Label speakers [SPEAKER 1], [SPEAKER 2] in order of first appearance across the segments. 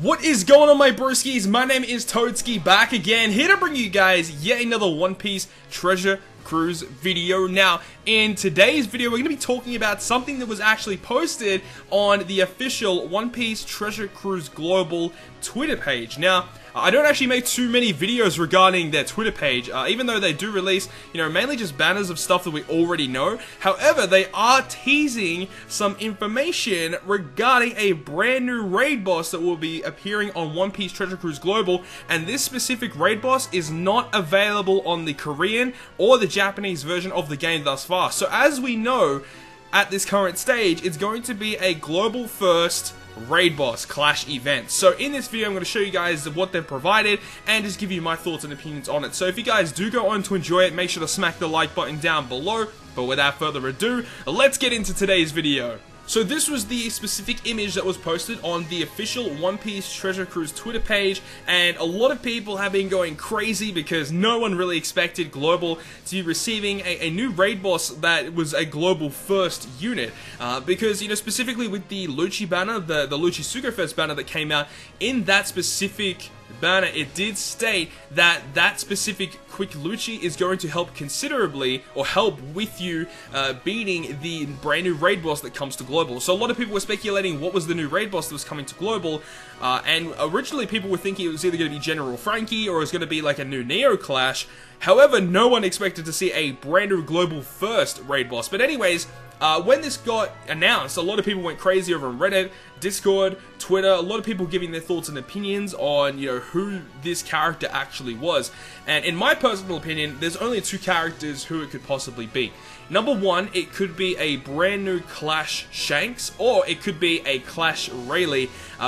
[SPEAKER 1] What is going on, my broskiis? My name is Toadski, back again, here to bring you guys yet another One Piece treasure cruise video. Now, in today's video, we're going to be talking about something that was actually posted on the official One Piece Treasure Cruise Global Twitter page. Now, I don't actually make too many videos regarding their Twitter page, even though they do release, mainly just banners of stuff that we already know. However, they are teasing some information regarding a brand new raid boss that will be appearing on One Piece Treasure Cruise Global, and this specific raid boss is not available on the Korean or the Japanese version of the game thus far. So as we know, at this current stage, it's going to be a global first raid boss clash event. So in this video, I'm going to show you guys what they've provided and just give you my thoughts and opinions on it. So if you guys do go on to enjoy it, make sure to smack the like button down below. But without further ado, let's get into today's video. So this was the specific image that was posted on the official One Piece Treasure Cruise Twitter page, and a lot of people have been going crazy because no one really expected Global to be receiving a new raid boss that was a global first unit. Because, specifically with the Lucci banner, the Lucci Sugafest banner that came out, in that specific banner, it did state that that specific quick Lucci is going to help considerably, or help with you beating the brand new raid boss that comes to Global. So a lot of people were speculating what was the new raid boss that was coming to Global, and originally people were thinking it was either going to be General Frankie or it was going to be like a new Neo Clash. However, no one expected to see a brand new global first raid boss. But anyways, when this got announced, a lot of people went crazy over on Reddit, Discord, Twitter, a lot of people giving their thoughts and opinions on, who this character actually was. And in my personal opinion, there's only two characters who it could possibly be. Number one, it could be a brand new Clash Shanks, or it could be a Clash Rayleigh,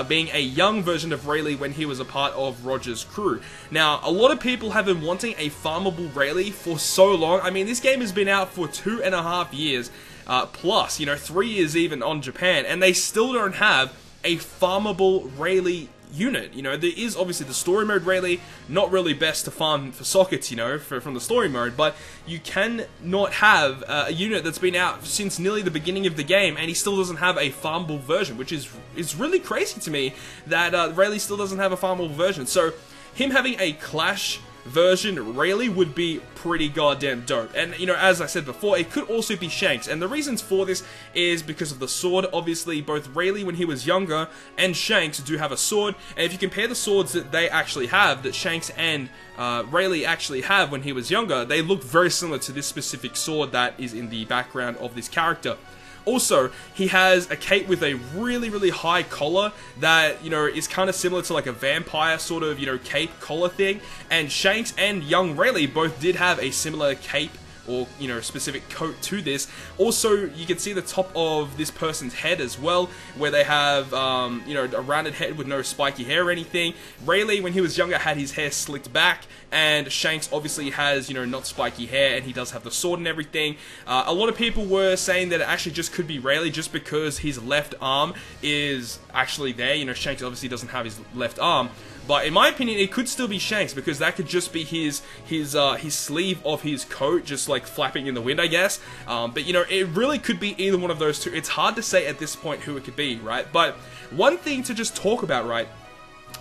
[SPEAKER 1] being a young version of Rayleigh when he was a part of Roger's crew. Now, a lot of people have been wanting a farmable Rayleigh for so long. I mean, this game has been out for 2.5 years. Plus, 3 years even on Japan, and they still don't have a farmable Rayleigh unit. There is obviously the story mode Rayleigh, not really best to farm for sockets, from the story mode, but you can not have a unit that's been out since nearly the beginning of the game, and he still doesn't have a farmable version, which is really crazy to me that Rayleigh still doesn't have a farmable version. So, him having a Clash version Rayleigh would be pretty goddamn dope. And as I said before, it could also be Shanks, and the reasons for this is because of the sword. Obviously, both Rayleigh when he was younger and Shanks do have a sword, and if you compare the swords that they actually have, that Shanks and Rayleigh actually have when he was younger, they look very similar to this specific sword that is in the background of this character. Also, he has a cape with a really high collar that, is kind of similar to like a vampire sort of, cape collar thing. And Shanks and young Rayleigh both did have a similar cape or, specific coat to this. Also, you can see the top of this person's head as well, where they have, a rounded head with no spiky hair or anything. Rayleigh, when he was younger, had his hair slicked back, and Shanks obviously has, not spiky hair, and he does have the sword and everything. A lot of people were saying that it actually just could be Rayleigh just because his left arm is actually there. Shanks obviously doesn't have his left arm. But in my opinion, it could still be Shanks, because that could just be his sleeve of his coat just like flapping in the wind, I guess. But it really could be either one of those two. It's hard to say at this point who it could be, right? But one thing to just talk about, right,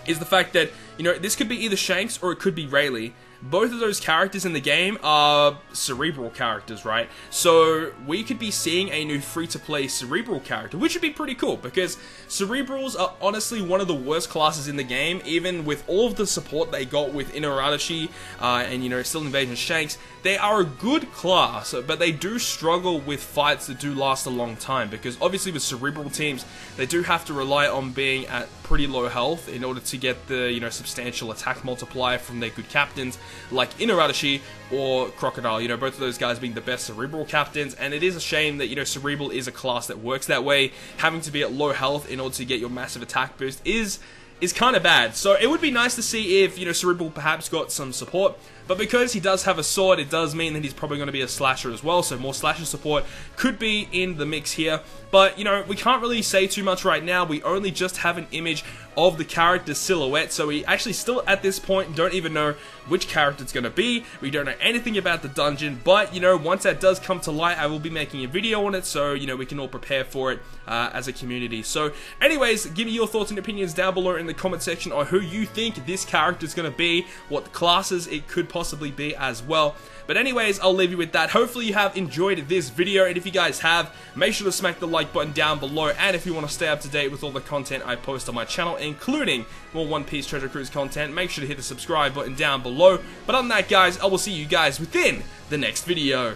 [SPEAKER 1] is the fact that, this could be either Shanks or it could be Rayleigh. Both of those characters in the game are cerebral characters, right? So we could be seeing a new free-to-play cerebral character, which would be pretty cool, because cerebrals are honestly one of the worst classes in the game. Even with all of the support they got with Inuarashi and Still Invasion Shanks, they are a good class, but they do struggle with fights that do last a long time, because obviously with cerebral teams, they do have to rely on being at pretty low health in order to get the substantial attack multiplier from their good captains like Inuarashi or Crocodile, both of those guys being the best cerebral captains. And it is a shame that cerebral is a class that works that way. Having to be at low health in order to get your massive attack boost is kind of bad. So it would be nice to see if cerebral perhaps got some support. But because he does have a sword, it does mean that he's probably going to be a slasher as well, so more slasher support could be in the mix here. But, we can't really say too much right now. We only just have an image of the character's silhouette, so we actually still, at this point, don't even know which character it's going to be. We don't know anything about the dungeon, but, once that does come to light, I will be making a video on it, so, we can all prepare for it as a community. So, anyways, give me your thoughts and opinions down below in the comment section on who you think this character is going to be, what classes it could possibly be as well. But anyways, I'll leave you with that. Hopefully you have enjoyed this video, and if you guys have, make sure to smack the like button down below, and if you want to stay up to date with all the content I post on my channel, including more One Piece Treasure Cruise content, make sure to hit the subscribe button down below. But other than that, guys, I will see you guys within the next video.